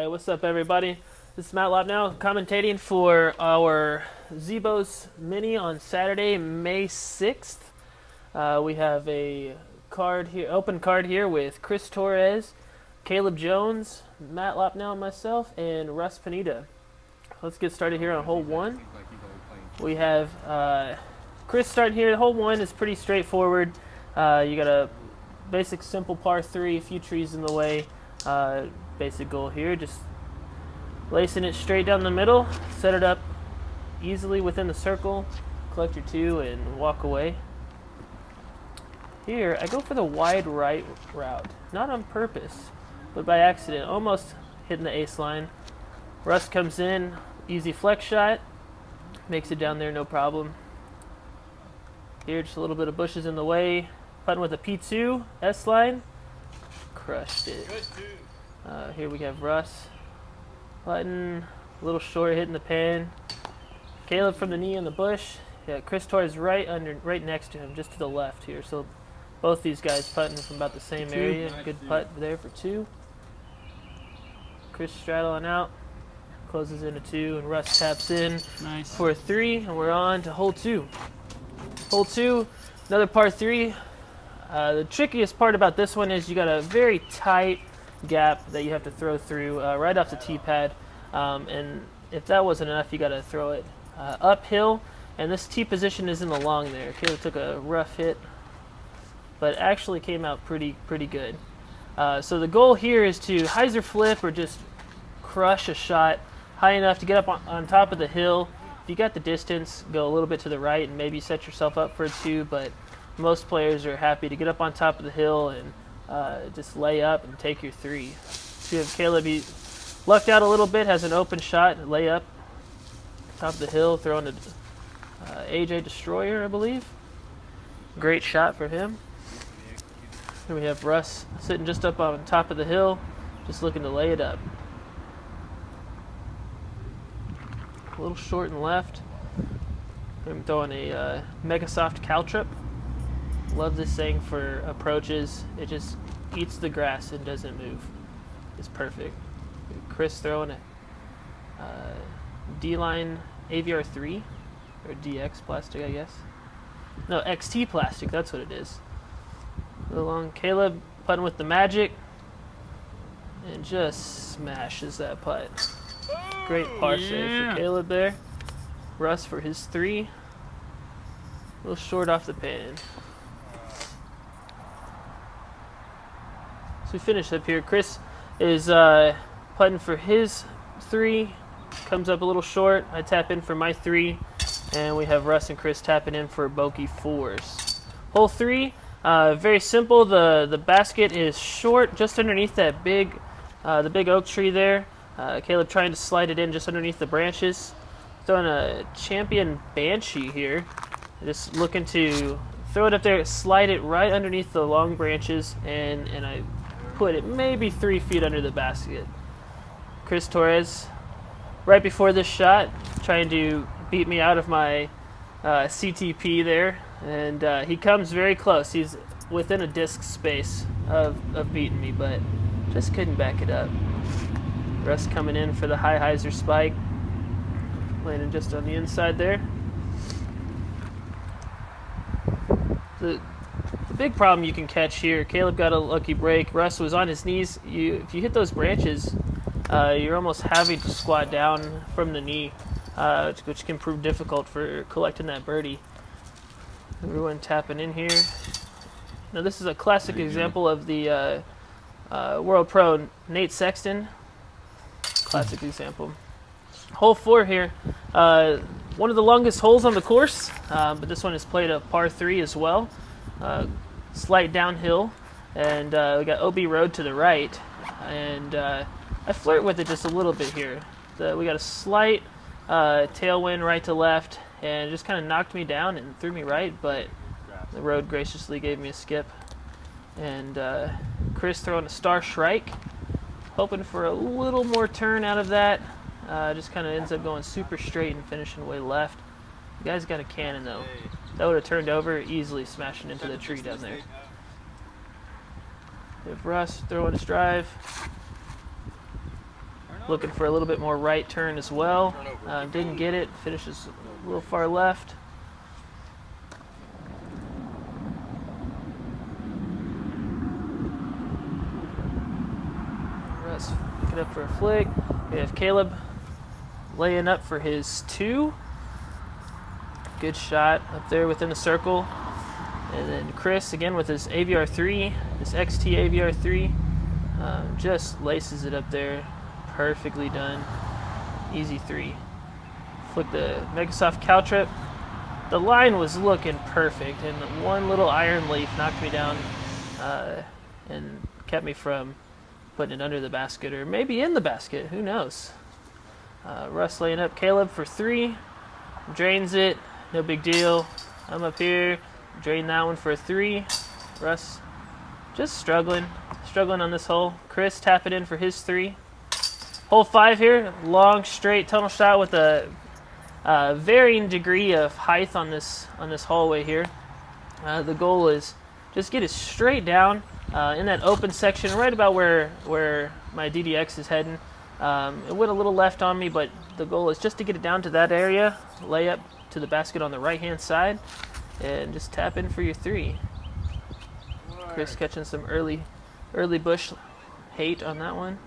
Alright, what's up everybody? This is Matt Lop now, commentating for our Boaz Mini on Saturday, May 6th. We have a card here, open card here with Chris Torres, Caleb Jones, Matt Lop now, myself, and Russ Pineda. Let's get started here on hole 1. We have Chris starting here. Hole 1 is pretty straightforward. You got a basic simple par 3, a few trees in the way. Basic goal here, just lacing it straight down the middle, set it up easily within the circle, collect your 2 and walk away. Here I go for the wide right route, not on purpose but by accident, almost hitting the ace line. Russ comes in, easy flex shot, makes it down there no problem. Here just a little bit of bushes in the way, putting with a P2 S line, crushed it. Here we have Russ putting a little short, hitting the pan. Caleb from the knee in the bush. Yeah, Chris Torres right next to him, just to the left here. So both these guys putting from about the same area. Good putt there for 2. Chris straddling out, closes into 2, and Russ taps in for 3, and we're on to hole 2. Hole 2, another par 3. The trickiest part about this one is you got a very tight gap that you have to throw through right off the tee pad, and if that wasn't enough, you got to throw it uphill, and this tee position isn't along there. Caleb took a rough hit, but actually came out pretty good. So the goal here is to hyzer flip or just crush a shot high enough to get up on top of the hill. If you got the distance, go a little bit to the right and maybe set yourself up for a 2, but most players are happy to get up on top of the hill and just lay up and take your 3. So you have Caleb, he lucked out a little bit, has an open shot, lay up, top of the hill, throwing a AJ Destroyer, I believe. Great shot for him. Here we have Russ sitting just up on top of the hill, just looking to lay it up. A little short and left. I'm throwing a Mega Soft Caltrip. Love this thing for approaches. It just eats the grass and doesn't move. It's perfect. Chris throwing a D-Line AVR 3 or DX plastic, I guess. No, XT plastic. That's what it is. A little long. Caleb putting with the Magic and just smashes that putt. Great par save for Caleb there. Russ for his 3. A little short off the pan. So we finish up here. Chris is putting for his 3. Comes up a little short. I tap in for my 3. And we have Russ and Chris tapping in for bogey 4s. Hole 3, very simple. The basket is short, just underneath that the big oak tree there. Caleb trying to slide it in just underneath the branches. Throwing a Champion Banshee here. Just looking to throw it up there, slide it right underneath the long branches, and I put it maybe 3 feet under the basket. Chris Torres, right before this shot, trying to beat me out of my CTP there, and he comes very close. He's within a disc space of beating me, but just couldn't back it up. Russ coming in for the high hyzer spike, landing just on the inside there. The big problem you can catch here, Caleb got a lucky break. Russ was on his knees. If you hit those branches, you're almost having to squat down from the knee, which can prove difficult for collecting that birdie. Everyone tapping in here. Now this is a classic example of the World Pro Nate Sexton. Classic example. Hole 4 here. One of the longest holes on the course, but this one is played a par 3 as well. Slight downhill, and we got OB Road to the right, and I flirt with it just a little bit here. We got a slight tailwind right to left, and it just kind of knocked me down and threw me right, but the road graciously gave me a skip. And Chris throwing a Star Shrike, hoping for a little more turn out of that. Just kind of ends up going super straight and finishing way left. The guy's got a cannon though. That would have turned over, easily smashing into the tree down there. We have Russ throwing his drive. Looking for a little bit more right turn as well. Didn't get it. Finishes a little far left. Russ picking up for a flick. We have Caleb laying up for his 2. Good shot up there within the circle. And then Chris again with his AVR 3, this XT AVR 3, just laces it up there. Perfectly done. Easy 3. Flick the Megasoft cow trip. The line was looking perfect, and one little iron leaf knocked me down and kept me from putting it under the basket, or maybe in the basket. Who knows? Russ laying up Caleb for 3. Drains it. No big deal. I'm up here. Drain that one for a 3. Russ just struggling on this hole. Chris tapping in for his 3. Hole 5 here. Long, straight tunnel shot with a varying degree of height on this hallway here. The goal is just get it straight down in that open section, right about where my DDX is heading. It went a little left on me, but the goal is just to get it down to that area, lay up to the basket on the right-hand side, and just tap in for your 3. Chris catching some early bush hate on that one.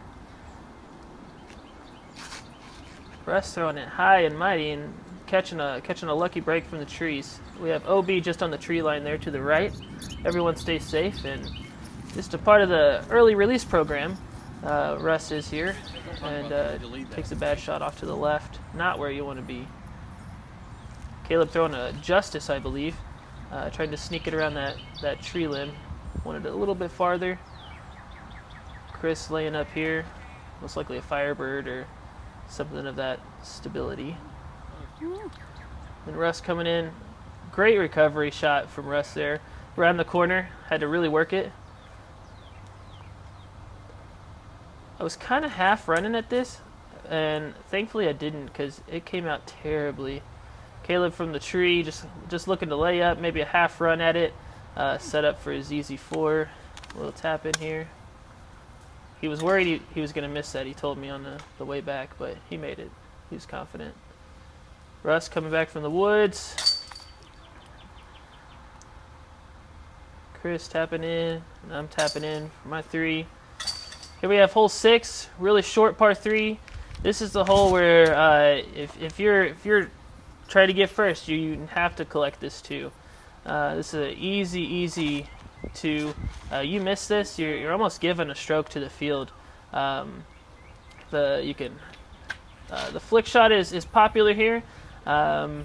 Russ throwing it high and mighty and catching a lucky break from the trees. We have OB just on the tree line there to the right. Everyone stays safe, and just a part of the early release program. Russ is here and takes a bad shot off to the left. Not where you want to be. Caleb throwing a Justice, I believe. Trying to sneak it around that tree limb. Wanted it a little bit farther. Chris laying up here. Most likely a Firebird or something of that stability. And Russ coming in. Great recovery shot from Russ there. Around the corner. Had to really work it. I was kind of half running at this, and thankfully I didn't, because it came out terribly. Caleb from the tree, just looking to lay up, maybe a half run at it, set up for his easy 4. A little tap in here. He was worried he was going to miss that. He told me on the way back, but he made it. He was confident. Russ coming back from the woods. Chris tapping in, and I'm tapping in for my 3. Here we have hole 6, really short par 3. This is the hole where if you're trying to get first, you have to collect this 2. This is an easy 2. You miss this, you're almost giving a stroke to the field. The flick shot is popular here. As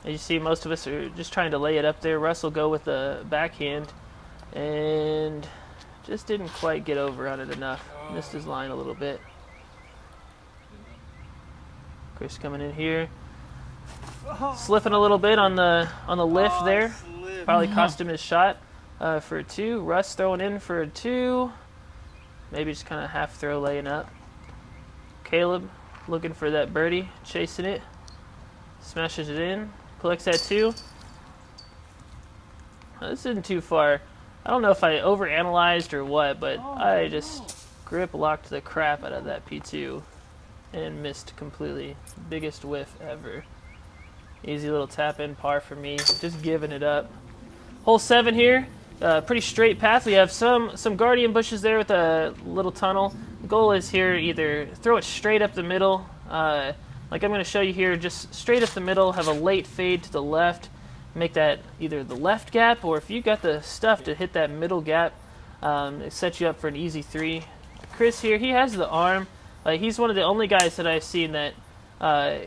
you see, most of us are just trying to lay it up there. Russ will go with the backhand, and just didn't quite get over on it enough. Missed his line a little bit. Chris coming in here. Slipping a little bit on the lift there. Probably cost him his shot for a 2. Russ throwing in for a 2. Maybe just kind of half throw laying up. Caleb looking for that birdie. Chasing it. Smashes it in. Collects that 2. This isn't too far. I don't know if I overanalyzed or what, but I just grip locked the crap out of that P2 and missed completely. Biggest whiff ever. Easy little tap in par for me. Just giving it up. Hole 7 here. Pretty straight path. We have some guardian bushes there with a little tunnel. The goal is here either throw it straight up the middle, like I'm going to show you here, just straight up the middle, have a late fade to the left. Make that either the left gap, or if you got the stuff to hit that middle gap, it sets you up for an easy 3. Chris here, he has the arm. He's one of the only guys that I've seen that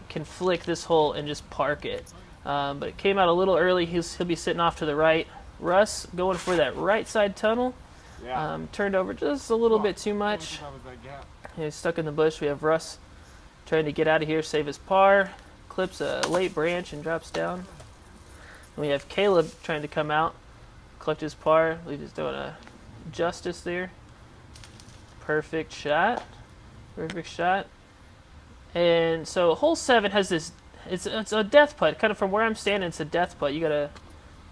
can flick this hole and just park it. But it came out a little early. He'll be sitting off to the right. Russ going for that right side tunnel. Turned over just a little bit too much. He's stuck in the bush. We have Russ trying to get out of here, save his par. Clips a late branch and drops down. And we have Caleb trying to come out, collect his par. He's just doing a Justice there. Perfect shot. Perfect shot. And so hole 7 has this, it's a death putt. Kind of from where I'm standing, it's a death putt. You got a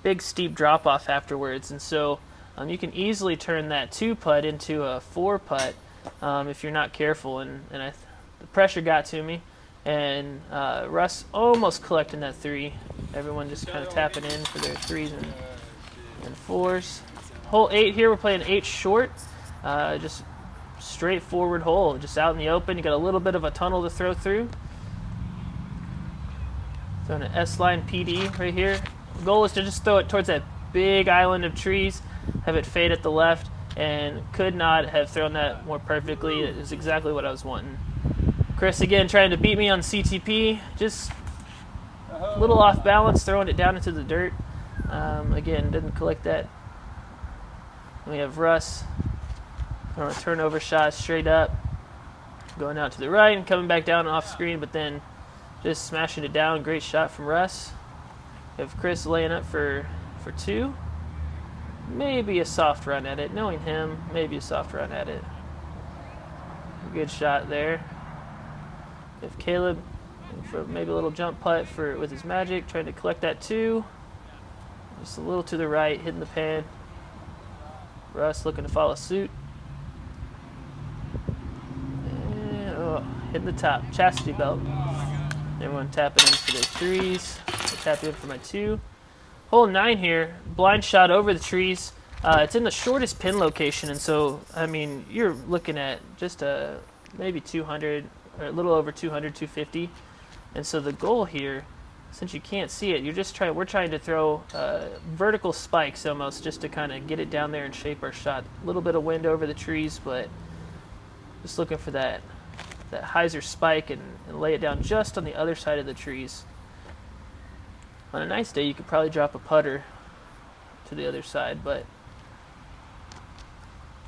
big steep drop off afterwards. And so you can easily turn that 2 putt into a 4 putt if you're not careful. And the pressure got to me, and Russ almost collecting that 3. Everyone just kind of tapping in for their 3s and 4s. Hole 8 here, we're playing 8 short. Just straightforward hole, just out in the open. You got a little bit of a tunnel to throw through. Throwing an S-line PD right here. The goal is to just throw it towards that big island of trees, have it fade at the left, and could not have thrown that more perfectly. It is exactly what I was wanting. Chris again trying to beat me on CTP, just a little off balance, throwing it down into the dirt. Again, didn't collect that. We have Russ throwing a turnover shot straight up, going out to the right and coming back down off screen, but then just smashing it down. Great shot from Russ. We have Chris laying up for 2. Maybe a soft run at it. Knowing him, maybe a soft run at it. Good shot there. We have Caleb for maybe a little jump putt with his magic, trying to collect that 2. Just a little to the right, hitting the pan. Russ looking to follow suit. And, hitting the top. Chastity belt. Everyone tapping in for their 3s. I tap in for my 2. Hole 9 here, blind shot over the trees. It's in the shortest pin location, and so, I mean, you're looking at just maybe 200, or a little over 200, 250. And so the goal here, since you can't see it, we're trying to throw vertical spikes almost, just to kind of get it down there and shape our shot. A little bit of wind over the trees, but just looking for that hyzer spike and lay it down just on the other side of the trees. On a nice day, you could probably drop a putter to the other side, but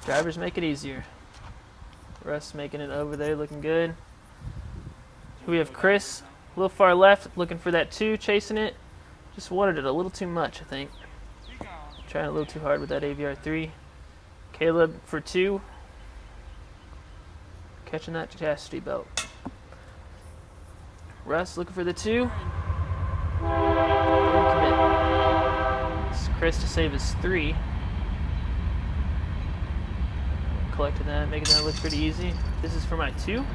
drivers make it easier. Russ making it over there, looking good. We have Chris, a little far left, looking for that 2, chasing it. Just wanted it a little too much, I think. Trying a little too hard with that AVR 3. Caleb for 2. Catching that chastity belt. Russ looking for the 2. It's Chris to save his 3. Collecting that, making that look pretty easy. This is for my 2.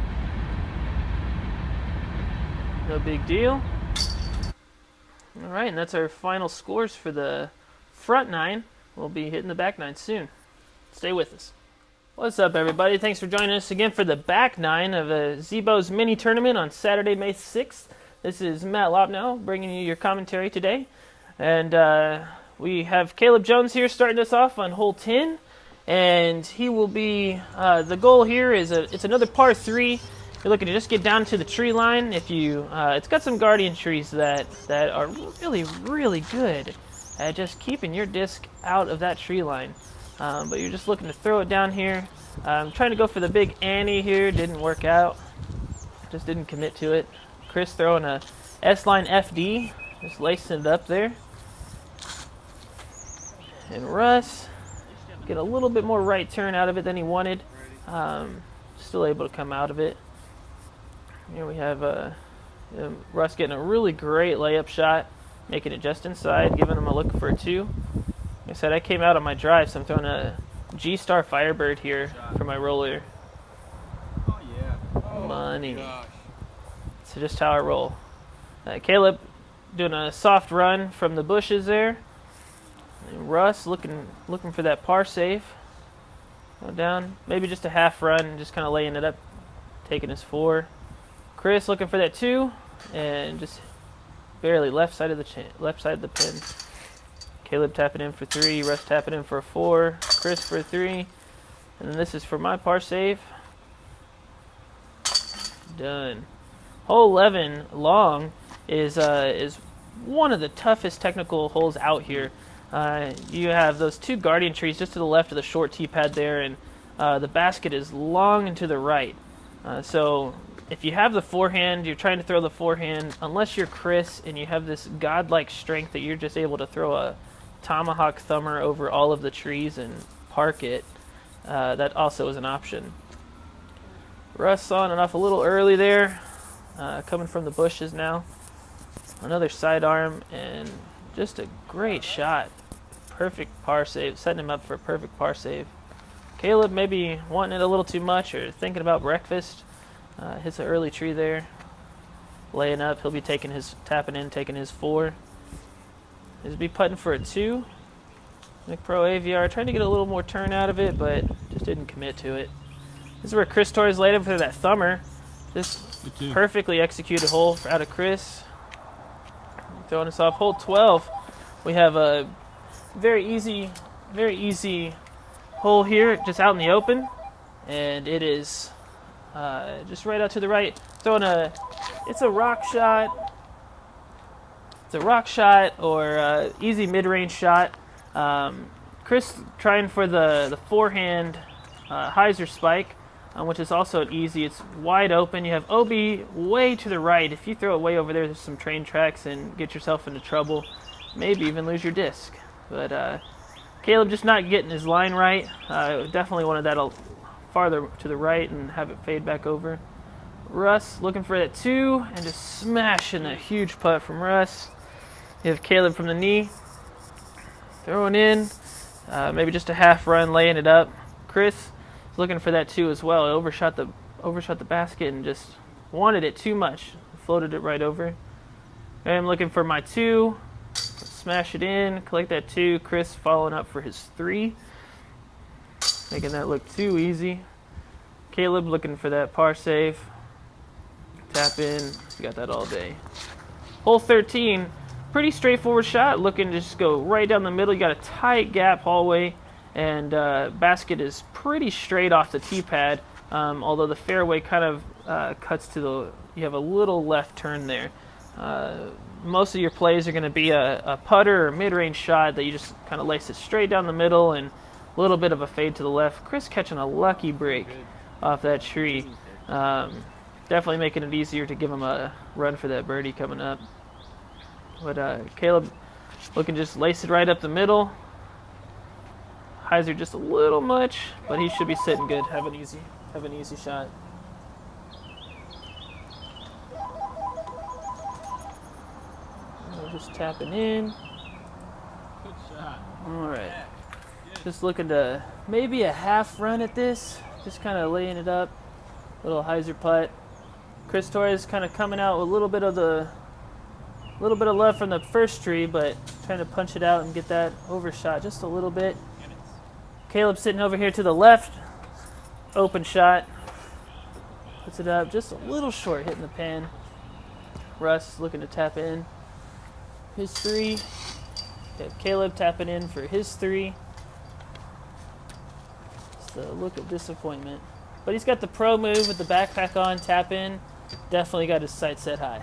No big deal. Alright, and that's our final scores for the front 9. We'll be hitting the back 9 soon. Stay with us. What's up, everybody? Thanks for joining us again for the back 9 of a Boaz Mini tournament on Saturday, May 6th. This is Matt Lopnow bringing you your commentary today. And we have Caleb Jones here starting us off on hole 10. And he will be, the goal here is it's another par 3. You're looking to just get down to the tree line. If you, it's got some guardian trees that are really, really good at just keeping your disc out of that tree line. But you're just looking to throw it down here. Trying to go for the big Annie here. Didn't work out. Just didn't commit to it. Chris throwing a S-line FD. Just lacing it up there. And Russ get a little bit more right turn out of it than he wanted. Still able to come out of it. Here we have Russ getting a really great layup shot. Making it just inside. Giving him a look for a 2. Like I said, I came out on my drive, so I'm throwing a G-Star Firebird here for my roller. Oh, yeah. Oh, money. Gosh. So just how I roll. Caleb doing a soft run from the bushes there. And Russ looking for that par save. Go down, maybe just a half run, just kind of laying it up, taking his 4. Chris looking for that 2, and just barely left side of the pin. Caleb tapping in for 3, Russ tapping in for a 4, Chris for a 3, and then this is for my par save. Done. Hole 11 long is one of the toughest technical holes out here. You have those 2 guardian trees just to the left of the short tee pad there, and the basket is long and to the right. So if you have the forehand, you're trying to throw the forehand, unless you're Chris and you have this godlike strength that you're just able to throw a tomahawk thumber over all of the trees and park it, that also is an option. Russ on and off a little early there, coming from the bushes now. Another sidearm and just a great shot. Perfect par save, setting him up for a perfect par save. Caleb maybe wanting it a little too much or thinking about breakfast. Hits an early tree there. Laying up, he'll be tapping in, taking his 4. He'll be putting for a 2. McPro AVR, trying to get a little more turn out of it, but just didn't commit to it. This is where Chris Torres laid up for that thumber. Just perfectly executed hole out of Chris. Throwing us off hole 12. We have a very easy hole here, just out in the open, and it is just right out to the right. It's a rock shot. It's a rock shot or easy mid-range shot. Chris trying for the forehand hyzer spike, which is also easy. It's wide open. You have OB way to the right. If you throw it way over there, there's some train tracks and get yourself into trouble. Maybe even lose your disc. But Caleb just not getting his line right. Definitely wanted that farther to the right and have it fade back over. Russ looking for that 2 and just smashing that huge putt from Russ. You have Caleb from the knee. Throwing in. Maybe just a half run, laying it up. Chris is looking for that 2 as well. He overshot the basket and just wanted it too much. Floated it right over. I'm looking for my 2. Smash it in, collect that 2. Chris following up for his 3. Making that look too easy. Caleb looking for that par save. Tap in. You got that all day. Hole 13. Pretty straightforward shot. Looking to just go right down the middle. You got a tight gap hallway. And basket is pretty straight off the tee pad. Although the fairway kind of cuts to the... You have a little left turn there. Most of your plays are going to be a putter or mid-range shot that you just kind of lace it straight down the middle and a little bit of a fade to the left. Chris catching a lucky break off that tree. Definitely making it easier to give him a run for that birdie coming up. But Caleb looking just lace it right up the middle. Hyzer just a little much, but he should be sitting good. Have an easy shot. Just tapping in. Good shot. All right. Just looking to maybe a half run at this. Just kind of laying it up. Little hyzer putt. Chris Torres kind of coming out with a little bit of left from the first tree, but trying to punch it out and get that overshot just a little bit. Caleb sitting over here to the left. Open shot. Puts it up just a little short, hitting the pin. Russ looking to tap in. His 3. Caleb tapping in for his 3. Just a look of disappointment. But he's got the pro move with the backpack on, tap in. Definitely got his sights set high.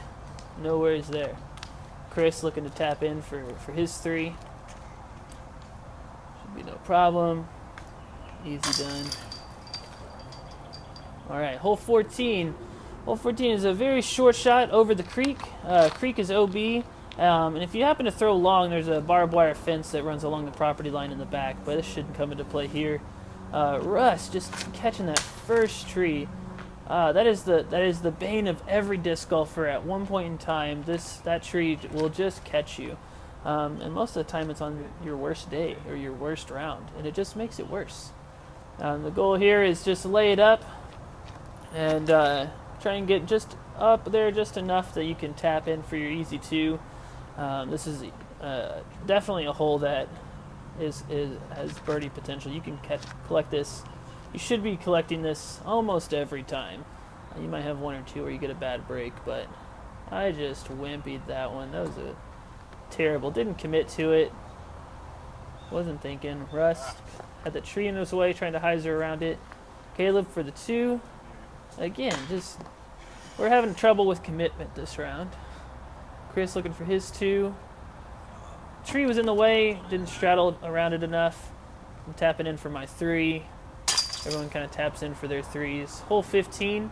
No worries there. Chris looking to tap in for his 3. Should be no problem. Easy done. All right, hole 14. Hole 14 is a very short shot over the creek. Creek is OB. And if you happen to throw long, there's a barbed wire fence that runs along the property line in the back, but this shouldn't come into play here. Russ just catching that first tree. That is the bane of every disc golfer at one point in time. That tree will just catch you. And most of the time it's on your worst day or your worst round, and it just makes it worse. The goal here is just lay it up and try and get just up there just enough that you can tap in for your easy 2. This is definitely a hole that has birdie potential. You can collect this. You should be collecting this almost every time. You might have 1 or 2 where you get a bad break, but I just wimpied that one. That was a terrible. Didn't commit to it. Wasn't thinking. Russ had the tree in his way, trying to hyzer around it. Caleb for the 2. Again, we're having trouble with commitment this round. Chris looking for his 2. Tree was in the way, didn't straddle around it enough. I'm tapping in for my 3. Everyone kind of taps in for their 3s. Hole 15,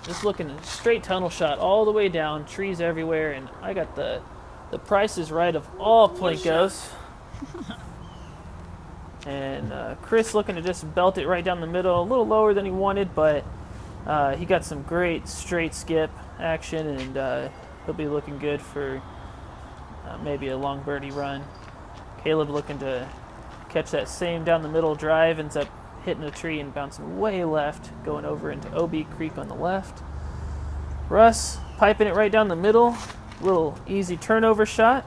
just looking at straight tunnel shot all the way down, trees everywhere, and I got the Price is Right of all Plinkos. And Chris looking to just belt it right down the middle, a little lower than he wanted, but he got some great straight skip action, and he'll be looking good for maybe a long birdie run. Caleb looking to catch that same down the middle drive, ends up hitting a tree and bouncing way left, going over into OB Creek on the left. Russ piping it right down the middle, little easy turnover shot.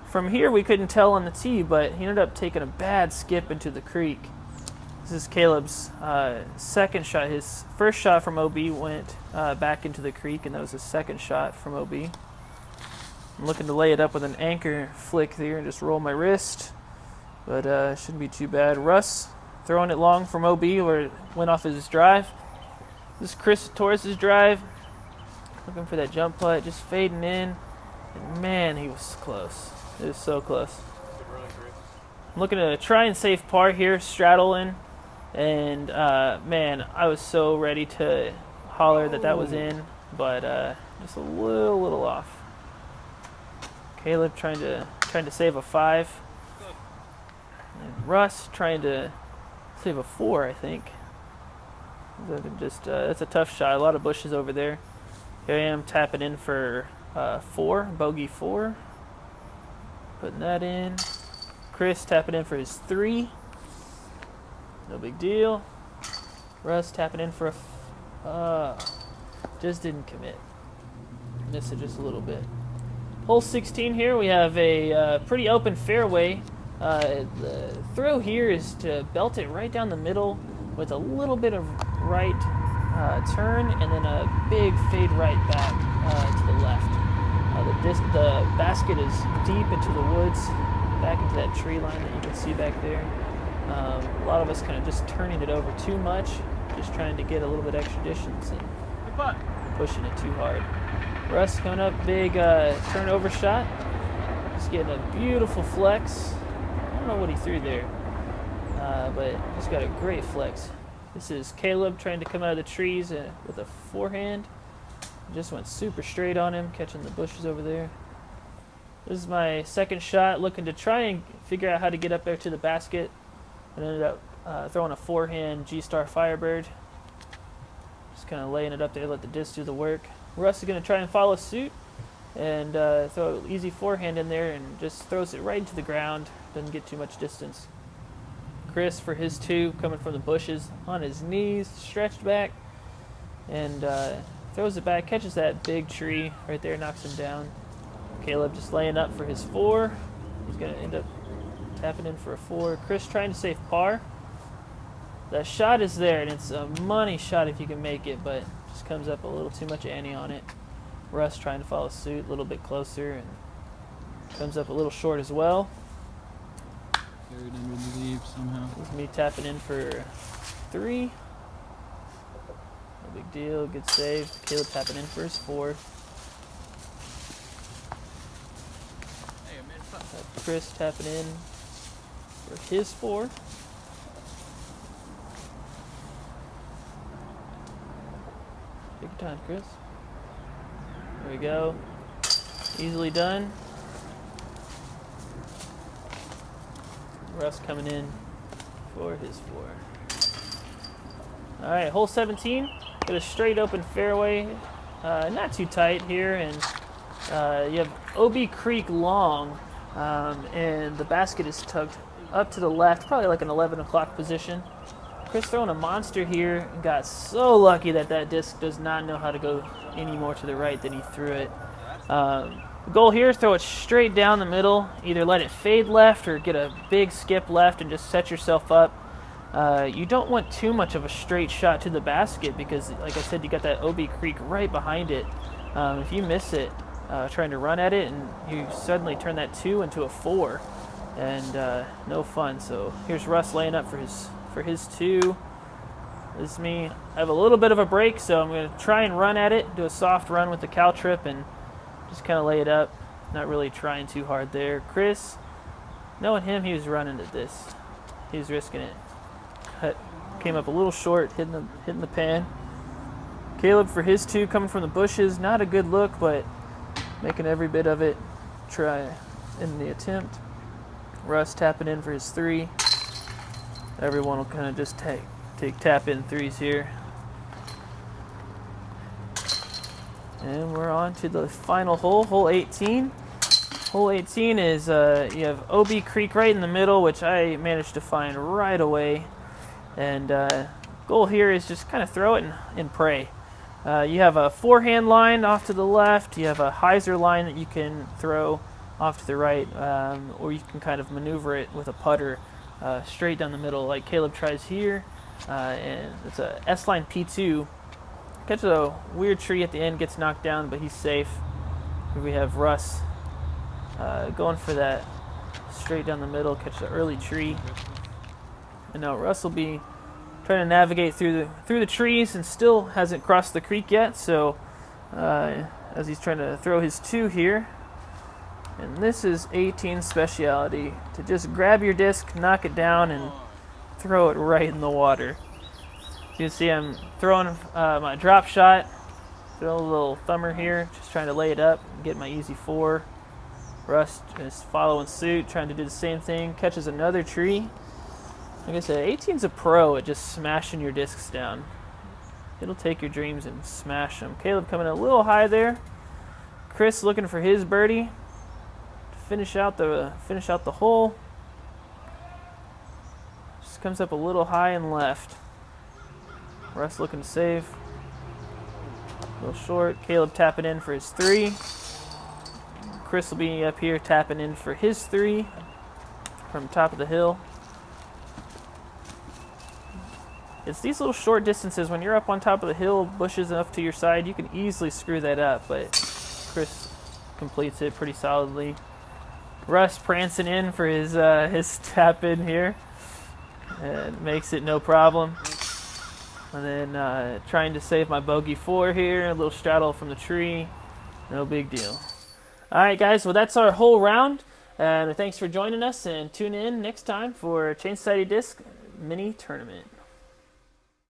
From here we couldn't tell on the tee, but he ended up taking a bad skip into the creek. This is Caleb's second shot. His first shot from OB went back into the creek, and that was his second shot from OB. I'm looking to lay it up with an anchor flick there and just roll my wrist, but shouldn't be too bad. Russ throwing it long from OB where it went off his drive. This is Chris Torres' drive. Looking for that jump putt, just fading in. And man, he was close. It was so close. I'm looking to try and save par here, straddle in. And man, I was so ready to holler that was in, but just a little off. Caleb trying to save a 5. And Russ trying to save a 4, I think. Just that's a tough shot. A lot of bushes over there. Here I am tapping in for 4, bogey 4. Putting that in. Chris tapping in for his 3. No big deal. Russ tapping in for a just didn't commit. Missed it just a little bit. Hole 16 here, we have a pretty open fairway. The throw here is to belt it right down the middle with a little bit of right turn and then a big fade right back to the left. The basket is deep into the woods, back into that tree line that you can see back there. A lot of us kind of just turning it over too much, just trying to get a little bit extra distance and pushing it too hard. Russ coming up, big turnover shot. Just getting a beautiful flex. I don't know what he threw there, but he's got a great flex. This is Caleb trying to come out of the trees with a forehand. Just went super straight on him, catching the bushes over there. This is my second shot, looking to try and figure out how to get up there to the basket. And ended up throwing a forehand G-Star Firebird. Just kind of laying it up there, let the disc do the work. Russ is going to try and follow suit and throw an easy forehand in there and just throws it right into the ground. Doesn't get too much distance. Chris for his 2, coming from the bushes, on his knees, stretched back, and throws it back, catches that big tree right there, knocks him down. Caleb just laying up for his 4. He's going to end up tapping in for a 4. Chris trying to save par. That shot is there, and it's a money shot if you can make it, but just comes up a little too much ante on it. Russ trying to follow suit a little bit closer, and comes up a little short as well. Buried under the leaves somehow. This is me tapping in for 3. No big deal, good save. Caleb tapping in for his 4. Chris tapping in for his 4. Take your time, Chris. There we go. Easily done. Russ coming in for his 4. All right, hole 17. Got a straight open fairway. Not too tight here, and you have OB Creek long, and the basket is tucked up to the left, probably like an 11 o'clock position. Chris throwing a monster here, and got so lucky that disc does not know how to go any more to the right than he threw it. The goal here is throw it straight down the middle, either let it fade left or get a big skip left and just set yourself up. You don't want too much of a straight shot to the basket because, like I said, you got that OB Creek right behind it. If you miss it trying to run at it, and you suddenly turn that 2 into a 4, and no fun. So here's Russ laying up for his 2. This is me. I have a little bit of a break, so I'm going to try and run at it, do a soft run with the cow trip, and just kind of lay it up. Not really trying too hard there. Chris, knowing him, he was running at this. He was risking it. Came up a little short, hitting the pan. Caleb for his 2, coming from the bushes. Not a good look, but making every bit of it. Try in the attempt. Russ tapping in for his 3. Everyone will kind of just take tap in 3s here. And we're on to the final hole, hole 18. Hole 18 is, you have OB Creek right in the middle, which I managed to find right away. And goal here is just kind of throw it and pray. You have a forehand line off to the left. You have a hyzer line that you can throw off to the right, or you can kind of maneuver it with a putter straight down the middle, like Caleb tries here. And it's a S-line P2. Catches a weird tree at the end, gets knocked down, but he's safe. Here we have Russ going for that straight down the middle, catch the early tree. And now Russ will be trying to navigate through the trees and still hasn't crossed the creek yet. So as he's trying to throw his 2 here, and this is 18 speciality, to just grab your disc, knock it down, and throw it right in the water. You can see I'm throwing my drop shot, throw a little thumber here, just trying to lay it up and get my easy 4. Russ is following suit, trying to do the same thing, catches another tree. Like I said, 18's a pro at just smashing your discs down. It'll take your dreams and smash them. Caleb coming a little high there. Chris looking for his birdie to finish out the hole. Just comes up a little high and left. Russ looking to save. A little short. Caleb tapping in for his 3. Chris will be up here tapping in for his 3 from top of the hill. It's these little short distances. When you're up on top of the hill, bushes up to your side, you can easily screw that up, but Chris completes it pretty solidly. Russ prancing in for his tap in here, and makes it no problem. And then trying to save my bogey 4 here, a little straddle from the tree, no big deal. All right, guys, well, that's our whole round, and thanks for joining us, and tune in next time for Chain Society Disc Mini Tournament.